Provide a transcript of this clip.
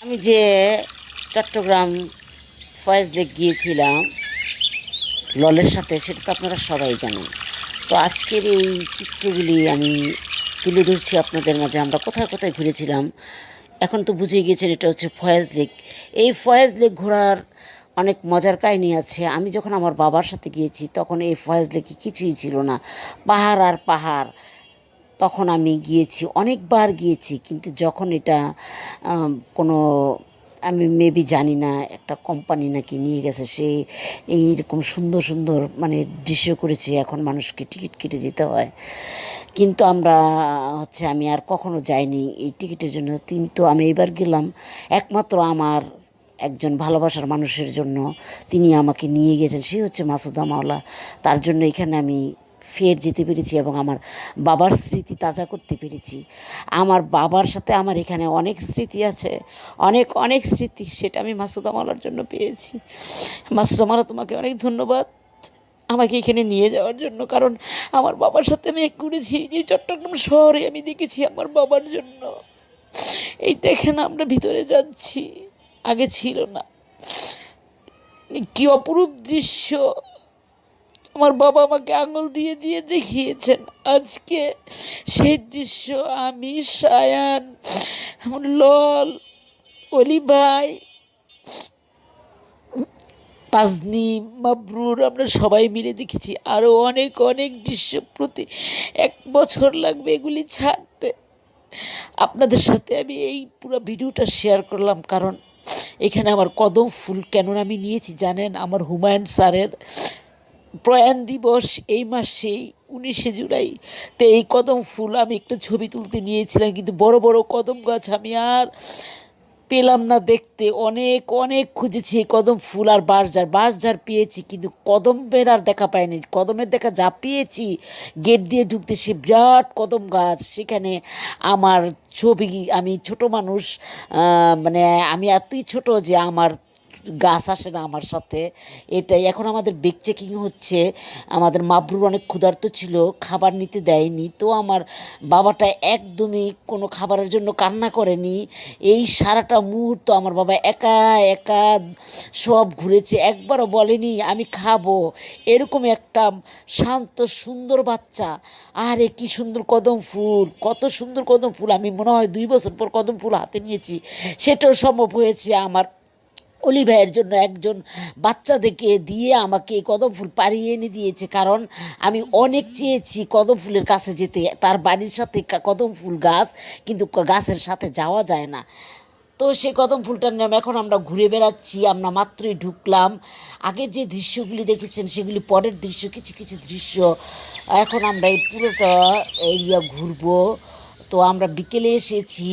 আমি যে চট্টগ্রাম ফয়েজ লেক গিয়েছিলাম ললের সাথে, সেটা তো আপনারা সবাই জানেন। তো আজকের এই চিত্রগুলি আমি তুলে ধরছি আপনাদের মাঝে। আমরা কোথায় কোথায় ঘুরেছিলাম, এখন তো বুঝে গিয়েছেন এটা হচ্ছে ফয়েজ লেক। এই ফয়েজ লেক ঘোরার অনেক মজার কাহিনী আছে। আমি যখন আমার বাবার সাথে গিয়েছি তখন এই ফয়েজ লেকে কিছুই ছিল না, পাহাড় আর পাহাড়। তখন আমি গিয়েছি, অনেকবার গিয়েছি, কিন্তু যখন এটা কোনো, আমি মেবি জানি না, একটা কোম্পানি নাকি নিয়ে গেছে, সে এইরকম সুন্দর সুন্দর মানে দৃশ্য করেছে, এখন মানুষকে টিকিট কেটে যেতে হয়। কিন্তু আমরা আমি আর কখনো যাইনি এই টিকিটের জন্য। কিন্তু আমি এবার গেলাম একমাত্র আমার একজন ভালোবাসার মানুষের জন্য। তিনি আমাকে নিয়ে গেছেন, সে হচ্ছে মাসুদা মাওলা। তার জন্য এখানে আমি ফের যেতে পেরেছি এবং আমার বাবার স্মৃতি তাজা করতে পেরেছি। আমার বাবার সাথে আমার এখানে অনেক স্মৃতি আছে, অনেক অনেক স্মৃতি, সেটা আমি মাসুদা মাওলার জন্য পেয়েছি। মাসুদা মাওলা, তোমাকে অনেক ধন্যবাদ আমাকে এখানে নিয়ে যাওয়ার জন্য। কারণ আমার বাবার সাথে আমি ঘুরেছি, এই চট্টগ্রাম শহরে আমি দেখেছি আমার বাবার জন্য। এই দেখেন আমরা ভিতরে যাচ্ছি, আগে ছিল না। কি অপরূপ দৃশ্য! আমার বাবা আমাকে আঙুল দিয়ে দিয়ে দেখিয়েছেন আজকে সেই দৃশ্য। আমি, সায়ান, লল, অলি ভাই, তাজনি, মাবরুর, আমরা সবাই মিলে দেখেছি। আরও অনেক অনেক দৃশ্য, প্রতি 1 বছর লাগবে এগুলি ছাড়তে। আপনাদের সাথে আমি এই পুরো ভিডিওটা শেয়ার করলাম কারণ এখানে আমার কদম ফুল কেন আমি নিয়েছি জানেন? আমার হুমায়ুন স্যারের প্রয়াণ দিবস এই মাসেই, 19 জুলাই। তো এই কদম ফুল আমি একটা ছবি তুলতে নিয়েছিলাম, কিন্তু বড় বড় কদম গাছ আমি আর পেলাম না দেখতে। অনেক অনেক খুঁজেছি এই কদম ফুল। আর বাঁশঝাড় পেয়েছি, কিন্তু কদমের আর দেখা পাইনি। কদমের দেখা যা পেয়েছি, গেট দিয়ে ঢুকতে সে বিরাট কদম গাছ, সেখানে আমার ছবি। আমি ছোট মানুষ, মানে আমি এতই ছোট যে আমার গাছ আসে না আমার সাথে। এটাই এখন আমাদের বেগ চেকিং হচ্ছে। আমাদের মাবরুর অনেক ক্ষুধার্ত ছিল, খাবার নিতে দেয়নি। তো আমার বাবাটা একদমই কোনো খাবারের জন্য কান্না করেনি। এই সারাটা মুহূর্ত আমার বাবা একা একা সব ঘুরেছে, একবারও বলেনি আমি খাবো। এরকম একটা শান্ত সুন্দর বাচ্চা। আরে কি সুন্দর কদম ফুল, কত সুন্দর কদম ফুল! আমি মনে হয় 2 বছর পর কদম ফুল হাতে নিয়েছি। সেটাও সম্ভব হয়েছে আমার অলি ভাইয়ের জন্য। একজন বাচ্চাদেরকে দিয়ে আমাকে এই কদম ফুল পাড়িয়ে এনে দিয়েছে, কারণ আমি অনেক চেয়েছি কদম ফুলের কাছে যেতে। তার বাড়ির সাথে কদম ফুল গাছ, কিন্তু গাছের সাথে যাওয়া যায় না। তো সেই কদম ফুলটার নাম এখন আমরা ঘুরে বেড়াচ্ছি। আমরা মাত্রই ঢুকলাম। আগের যে দৃশ্যগুলি দেখেছেন সেগুলি পরের দৃশ্য, কিছু কিছু দৃশ্য। এখন আমরা এই পুরোটা এরিয়া ঘুরবো। তো আমরা বিকেলে এসেছি।